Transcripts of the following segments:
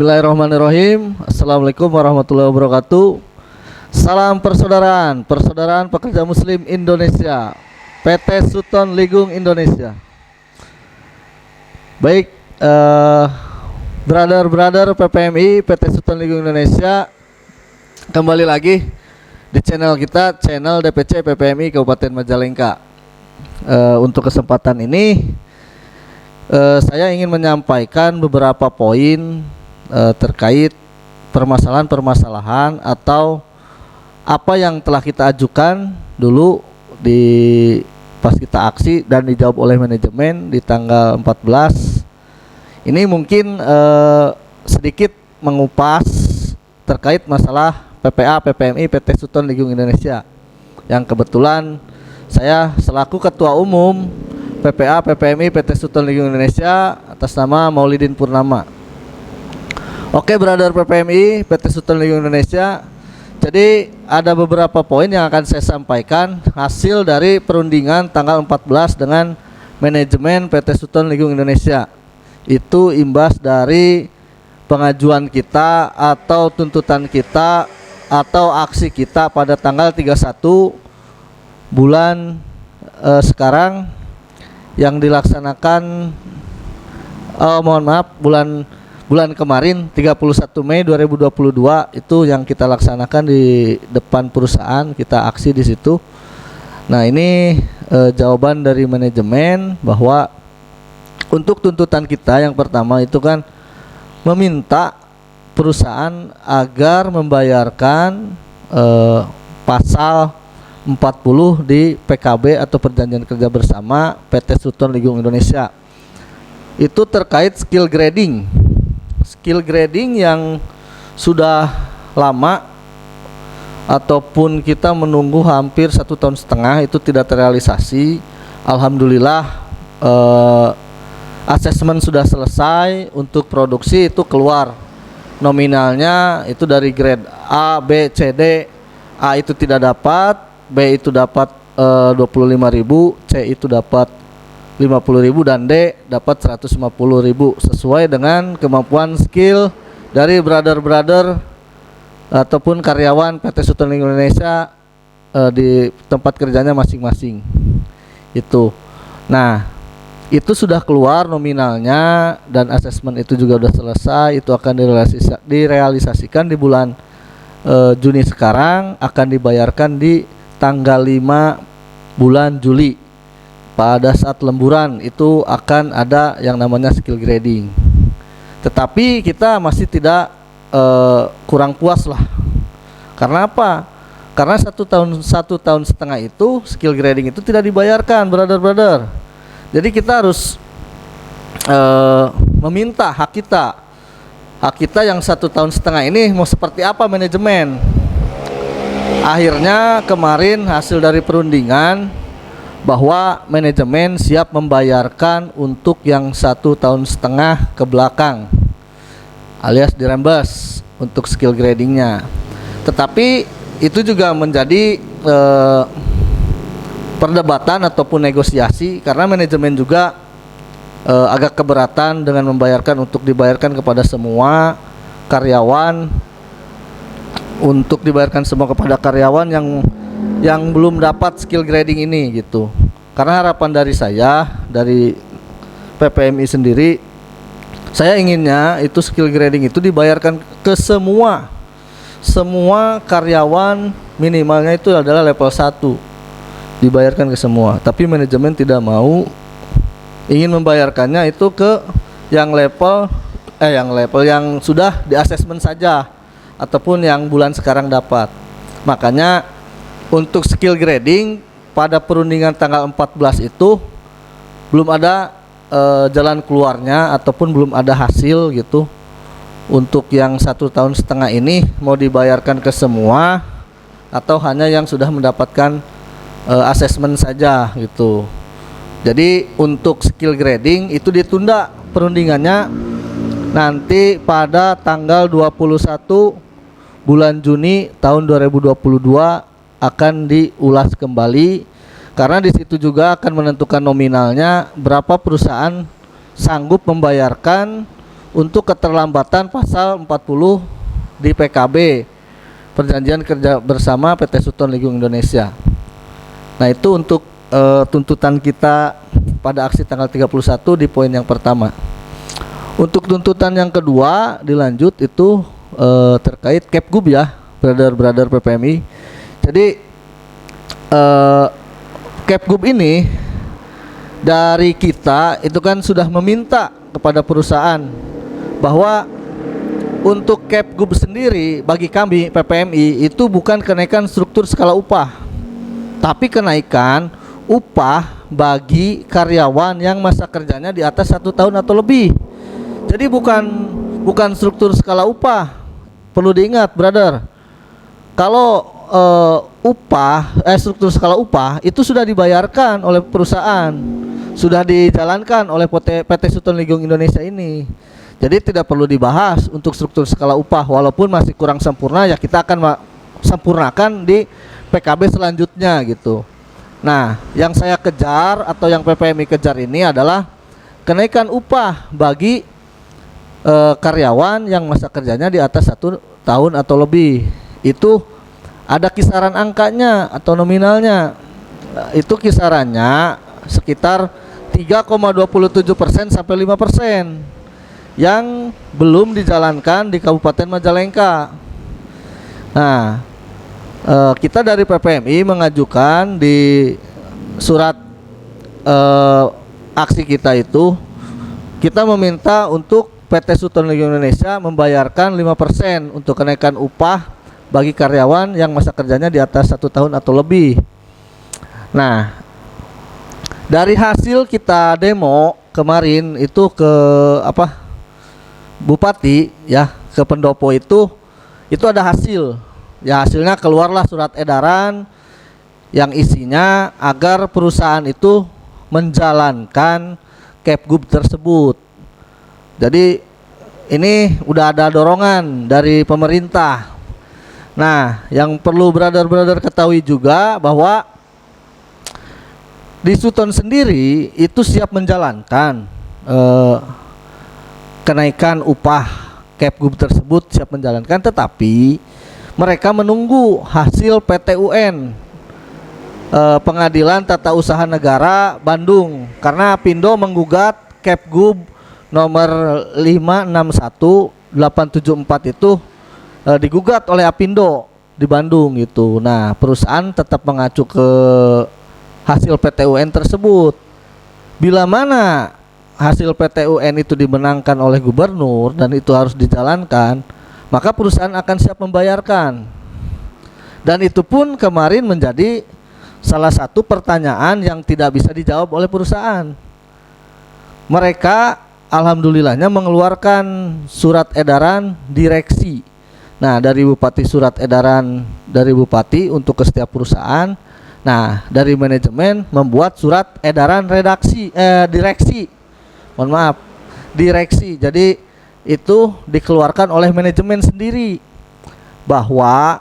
Bismillahirrahmanirrahim. Assalamualaikum warahmatullahi wabarakatuh. Salam persaudaraan, persaudaraan pekerja muslim Indonesia, PT Sutton Ligung Indonesia. Baik, brother-brother PPMI PT Sutton Ligung Indonesia, kembali lagi di channel kita, channel DPC PPMI Kabupaten Majalengka. Untuk kesempatan ini saya ingin menyampaikan beberapa poin terkait permasalahan-permasalahan atau apa yang telah kita ajukan dulu pas kita aksi dan dijawab oleh manajemen di tanggal 14. Ini mungkin sedikit mengupas terkait masalah PPA PPMI PT Sutton Ligung Indonesia, yang kebetulan saya selaku Ketua Umum PPA PPMI PT Sutton Ligung Indonesia atas nama Maulidin Purnama. Oke, brother PPMI PT Sutton Ligung Indonesia. Jadi ada beberapa poin yang akan saya sampaikan hasil dari perundingan tanggal 14 dengan manajemen PT Sutton Ligung Indonesia. Itu imbas dari pengajuan kita atau tuntutan kita atau aksi kita pada tanggal 31 bulan sekarang yang dilaksanakan bulan kemarin 31 Mei 2022 itu yang kita laksanakan di depan perusahaan, kita aksi di situ. Nah, ini jawaban dari manajemen bahwa untuk tuntutan kita yang pertama itu kan meminta perusahaan agar membayarkan pasal 40 di PKB atau Perjanjian Kerja Bersama PT Sutton Ligung Indonesia. Itu terkait skill grading yang sudah lama ataupun kita menunggu hampir 1,5 tahun itu tidak terrealisasi. Alhamdulillah asesmen sudah selesai, untuk produksi itu keluar nominalnya itu dari grade A, B, C, D. A itu tidak dapat, B itu dapat 25.000, C itu dapat 50.000 dan D dapat 150.000 sesuai dengan kemampuan skill dari brother-brother ataupun karyawan PT Sutton Ligung Indonesia di tempat kerjanya masing-masing. Itu. Nah, itu sudah keluar nominalnya dan asesmen itu juga sudah selesai. Itu akan direalisasikan di bulan Juni sekarang, akan dibayarkan di tanggal 5 bulan Juli. Pada saat lemburan itu akan ada yang namanya skill grading. Tetapi kita masih tidak kurang puas lah. Karena apa? Karena 1,5 tahun itu skill grading itu tidak dibayarkan, brother-brother. Jadi kita harus meminta hak kita. Hak kita yang 1,5 tahun ini mau seperti apa manajemen? Akhirnya kemarin hasil dari perundingan bahwa manajemen siap membayarkan untuk yang 1,5 tahun ke belakang, alias dirembes untuk skill gradingnya. Tetapi itu juga menjadi perdebatan ataupun negosiasi, karena manajemen juga agak keberatan dengan dibayarkan kepada semua karyawan, yang belum dapat skill grading ini gitu. Karena harapan dari saya, dari PPMI sendiri, saya inginnya itu skill grading itu dibayarkan ke semua karyawan, minimalnya itu adalah level 1, dibayarkan ke semua. Tapi manajemen tidak mau, ingin membayarkannya itu ke yang level yang sudah di asesmen saja ataupun yang bulan sekarang dapat. Makanya untuk skill grading pada perundingan tanggal 14 itu belum ada jalan keluarnya ataupun belum ada hasil gitu. Untuk yang 1,5 tahun ini mau dibayarkan ke semua atau hanya yang sudah mendapatkan asesmen saja gitu. Jadi untuk skill grading itu ditunda perundingannya nanti pada tanggal 21 bulan Juni tahun 2022 akan diulas kembali, karena di situ juga akan menentukan nominalnya berapa perusahaan sanggup membayarkan untuk keterlambatan pasal 40 di PKB, Perjanjian Kerja Bersama PT Sutton Ligung Indonesia. Nah, itu untuk tuntutan kita pada aksi tanggal 31 di poin yang pertama. Untuk tuntutan yang kedua dilanjut itu terkait Kepgub ya, brother PPMI. Jadi Kepgub ini dari kita itu kan sudah meminta kepada perusahaan bahwa untuk Kepgub sendiri bagi kami PPMI itu bukan kenaikan struktur skala upah, tapi kenaikan upah bagi karyawan yang masa kerjanya di atas 1 tahun atau lebih. Jadi bukan struktur skala upah. Perlu diingat, brother. Kalau struktur skala upah itu sudah dibayarkan oleh perusahaan, sudah dijalankan oleh PT Sutton Ligung Indonesia ini. Jadi tidak perlu dibahas untuk struktur skala upah, walaupun masih kurang sempurna ya kita akan sempurnakan di PKB selanjutnya gitu. Nah, yang saya kejar atau yang PPMI kejar ini adalah kenaikan upah bagi karyawan yang masa kerjanya di atas 1 tahun atau lebih. Itu ada kisaran angkanya atau nominalnya. Itu kisarannya sekitar 3,27% sampai 5% yang belum dijalankan di Kabupaten Majalengka. Nah, kita dari PPMI mengajukan di surat aksi kita itu, kita meminta untuk PT Sutton Ligung Indonesia membayarkan 5% untuk kenaikan upah bagi karyawan yang masa kerjanya di atas 1 tahun atau lebih. Nah, dari hasil kita demo kemarin itu ke Bupati ya, ke pendopo itu ada hasil. Ya, hasilnya keluarlah surat edaran yang isinya agar perusahaan itu menjalankan Kepgub tersebut. Jadi ini udah ada dorongan dari pemerintah. Nah, yang perlu brother ketahui juga bahwa di Sutton sendiri itu siap menjalankan kenaikan upah Kepgub tersebut, siap menjalankan, tetapi mereka menunggu hasil PTUN Pengadilan Tata Usaha Negara Bandung, karena Apindo menggugat Kepgub nomor 561874 itu digugat oleh Apindo di Bandung gitu. Nah, perusahaan tetap mengacu ke hasil PTUN tersebut. Bila mana hasil PTUN itu dimenangkan oleh gubernur dan itu harus dijalankan, maka perusahaan akan siap membayarkan. Dan itu pun kemarin menjadi salah satu pertanyaan yang tidak bisa dijawab oleh perusahaan. Mereka alhamdulillahnya mengeluarkan surat edaran direksi. Nah, dari Bupati surat edaran dari Bupati untuk ke setiap perusahaan. Nah, dari manajemen membuat surat edaran direksi. Mohon maaf, direksi. Jadi itu dikeluarkan oleh manajemen sendiri bahwa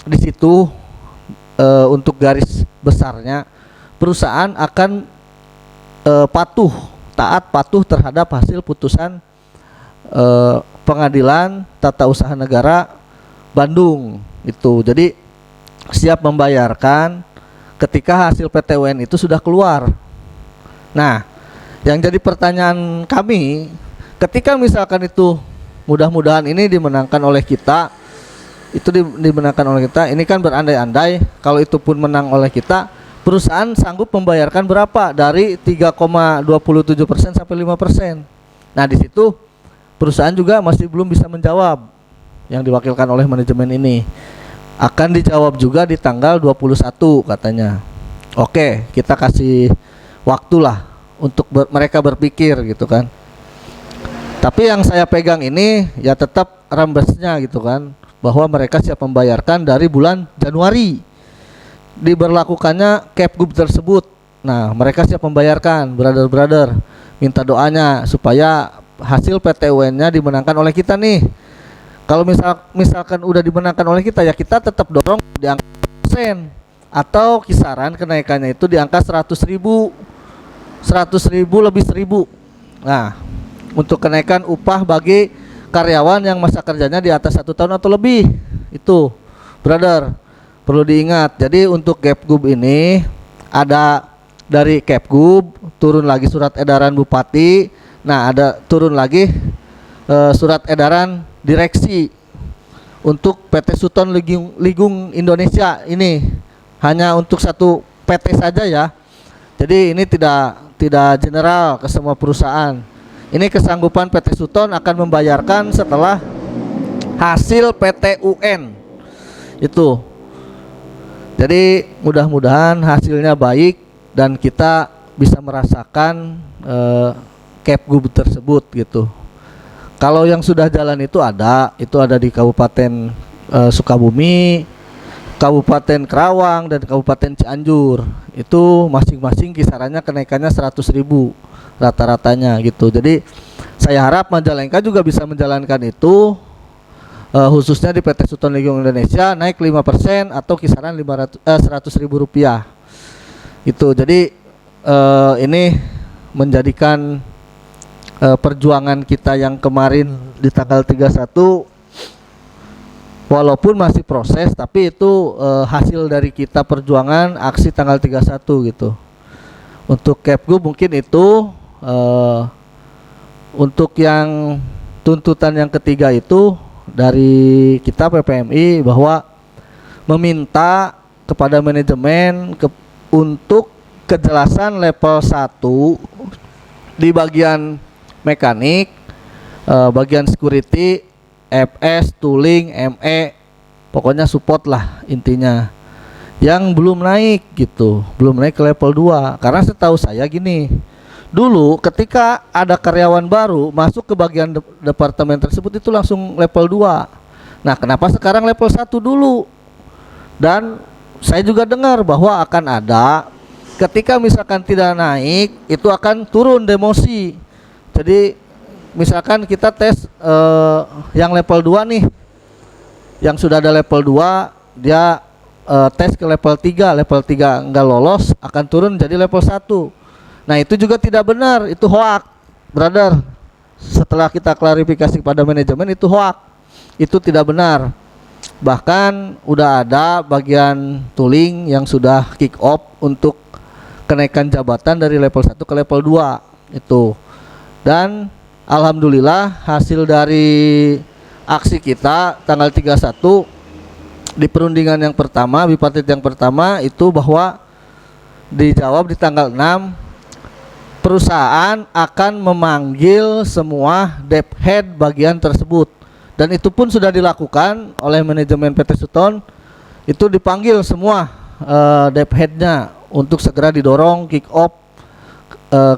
di situ untuk garis besarnya perusahaan akan taat patuh terhadap hasil putusan Pengadilan Tata Usaha Negara Bandung itu. Jadi siap membayarkan ketika hasil PTUN itu sudah keluar. Nah, yang jadi pertanyaan kami, ketika misalkan itu mudah-mudahan ini dimenangkan oleh kita, dimenangkan oleh kita, ini kan berandai-andai kalau itu pun menang oleh kita, perusahaan sanggup membayarkan berapa dari 3,27% sampai 5%. Nah, di situ perusahaan juga masih belum bisa menjawab, yang diwakilkan oleh manajemen ini. Akan dijawab juga di tanggal 21 katanya. Oke, kita kasih waktulah untuk mereka berpikir gitu kan. Tapi yang saya pegang ini ya tetap rambesnya gitu kan, bahwa mereka siap membayarkan dari bulan Januari diberlakukannya Kepgub tersebut. Nah, mereka siap membayarkan, brother. Minta doanya supaya hasil PTUN-nya dimenangkan oleh kita nih. Kalau misalkan udah dimenangkan oleh kita, ya kita tetap dorong di angka persen atau kisaran kenaikannya itu di angka 100.000 lebih 1.000. Nah, untuk kenaikan upah bagi karyawan yang masa kerjanya di atas 1 tahun atau lebih. Itu brother perlu diingat. Jadi untuk Kepgub ini ada dari Kepgub turun lagi surat edaran bupati. Nah ada turun lagi surat edaran direksi untuk PT Suton Ligung Indonesia. Ini hanya untuk satu PT saja ya. Jadi ini tidak general ke semua perusahaan. Ini kesanggupan PT Suton akan membayarkan setelah hasil PTUN itu. Jadi mudah-mudahan hasilnya baik dan kita bisa merasakan Kepgub tersebut gitu. Kalau yang sudah jalan itu ada di Kabupaten Sukabumi, Kabupaten Kerawang, dan Kabupaten Cianjur. Itu masing-masing kisarannya kenaikannya 100.000 rata-ratanya gitu. Jadi saya harap Majalengka juga bisa menjalankan itu, khususnya di PT Suton Ligung Indonesia naik 5% atau kisaran 100.000 rupiah gitu. Jadi ini menjadikan perjuangan kita yang kemarin di tanggal 31 walaupun masih proses, tapi itu hasil dari kita perjuangan aksi tanggal 31 gitu. Untuk Kepgub mungkin itu. Untuk yang tuntutan yang ketiga itu dari kita PPMI bahwa meminta kepada manajemen untuk kejelasan level 1 di bagian mekanik, bagian security, FS, tooling, ME, pokoknya support lah intinya, yang belum naik gitu, belum naik ke level 2. Karena setahu saya gini, dulu ketika ada karyawan baru masuk ke bagian departemen tersebut itu langsung level 2. Nah kenapa sekarang level 1 dulu? Dan saya juga dengar bahwa akan ada ketika misalkan tidak naik itu akan turun demosi. Jadi misalkan kita tes yang level 2 nih, yang sudah ada level 2 dia tes ke level 3, level 3 enggak lolos akan turun jadi level 1. Nah itu juga tidak benar, itu hoak brother. Setelah kita klarifikasi kepada manajemen itu hoak, itu tidak benar. Bahkan udah ada bagian tooling yang sudah kick off untuk kenaikan jabatan dari level 1 ke level 2 itu. Dan alhamdulillah hasil dari aksi kita tanggal 31 di perundingan yang pertama, bipartit yang pertama itu bahwa dijawab di tanggal 6 perusahaan akan memanggil semua dep head bagian tersebut, dan itu pun sudah dilakukan oleh manajemen PT Suton. Itu dipanggil semua dep headnya untuk segera didorong kick off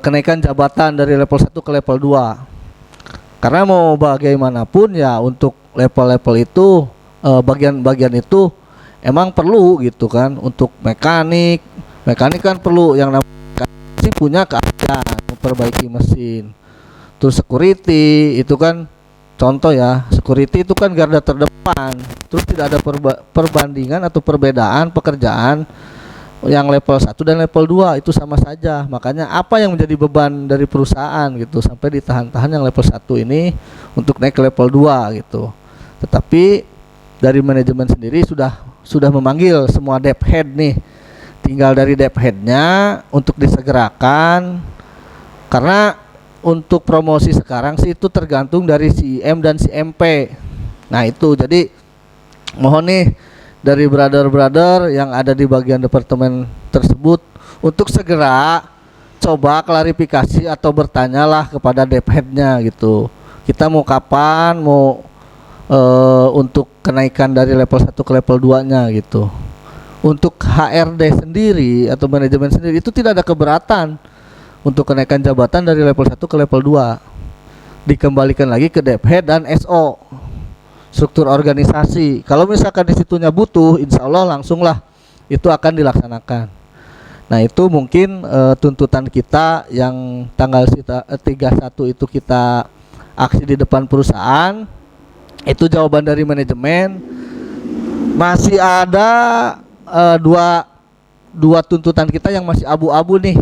kenaikan jabatan dari level 1 ke level 2. Karena mau bagaimanapun ya untuk level-level itu bagian-bagian itu emang perlu gitu kan. Untuk mekanik kan perlu yang namanya punya keahlian memperbaiki mesin. Terus security itu kan contoh ya, security itu kan garda terdepan. Terus tidak ada perbandingan atau perbedaan pekerjaan yang level 1 dan level 2 itu sama saja. Makanya apa yang menjadi beban dari perusahaan gitu sampai ditahan-tahan yang level 1 ini untuk naik ke level 2 gitu. Tetapi dari manajemen sendiri sudah memanggil semua dep head nih. Tinggal dari dep headnya untuk disegerakan, karena untuk promosi sekarang sih itu tergantung dari CIM dan CMP. Nah itu jadi mohon nih dari brother-brother yang ada di bagian departemen tersebut untuk segera coba klarifikasi atau bertanyalah kepada dep headnya gitu. Kita mau kapan mau untuk kenaikan dari level 1 ke level 2-nya gitu. Untuk HRD sendiri atau manajemen sendiri itu tidak ada keberatan untuk kenaikan jabatan dari level 1 ke level 2. Dikembalikan lagi ke dep head dan SO, struktur organisasi. Kalau misalkan disitunya butuh, insya Allah langsunglah itu akan dilaksanakan. Nah itu mungkin tuntutan kita yang tanggal 31 itu kita aksi di depan perusahaan. Itu jawaban dari manajemen. Masih ada dua tuntutan kita yang masih abu-abu nih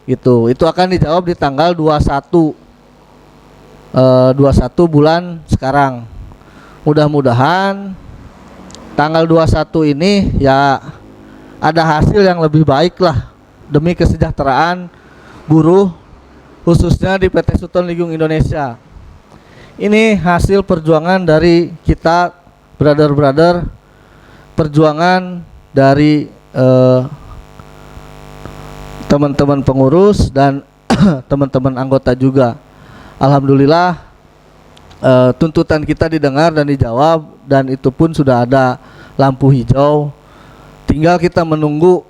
gitu. Itu akan dijawab di tanggal 21 21 bulan sekarang. Mudah-mudahan tanggal 21 ini ya ada hasil yang lebih baik lah demi kesejahteraan buruh khususnya di PT Sultan Ligung Indonesia. Ini hasil perjuangan dari kita brother-brother, perjuangan dari teman-teman pengurus dan teman-teman anggota juga. Alhamdulillah tuntutan kita didengar dan dijawab, dan itu pun sudah ada lampu hijau. Tinggal kita menunggu,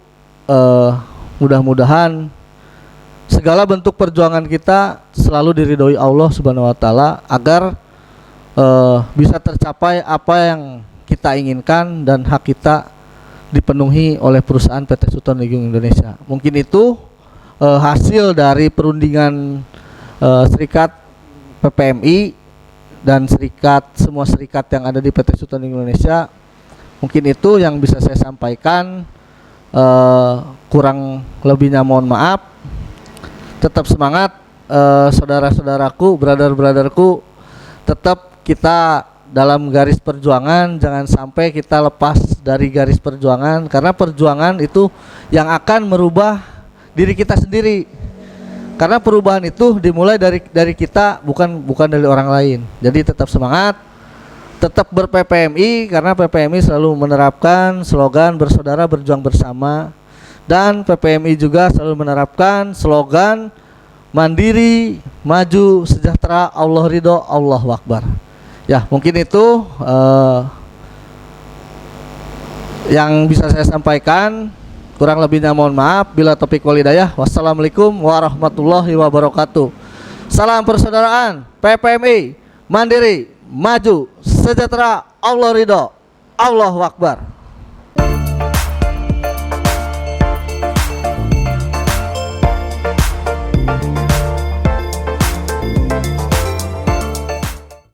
mudah-mudahan segala bentuk perjuangan kita selalu diridhoi Allah Subhanahu wa taala agar bisa tercapai apa yang kita inginkan dan hak kita dipenuhi oleh perusahaan PT Sultan Ligung Indonesia. Mungkin itu hasil dari perundingan serikat PPMI dan semua serikat yang ada di PT Sultan Ligung Indonesia. Mungkin itu yang bisa saya sampaikan. Kurang lebihnya mohon maaf. Tetap semangat, saudara-saudaraku, brother-brotherku. Tetap kita dalam garis perjuangan, jangan sampai kita lepas dari garis perjuangan, karena perjuangan itu yang akan merubah diri kita sendiri. Karena perubahan itu dimulai dari kita, bukan dari orang lain. Jadi tetap semangat, tetap ber-PPMI, karena PPMI selalu menerapkan slogan bersaudara berjuang bersama. Dan PPMI juga selalu menerapkan slogan mandiri, maju, sejahtera, Allah ridho, Allahu Akbar. Ya, mungkin itu yang bisa saya sampaikan. Kurang lebihnya mohon maaf. Bila taufiq wal hidayah. Wassalamualaikum warahmatullahi wabarakatuh. Salam persaudaraan, PPMI, mandiri, maju, sejahtera, Allah ridho, Allahu Akbar.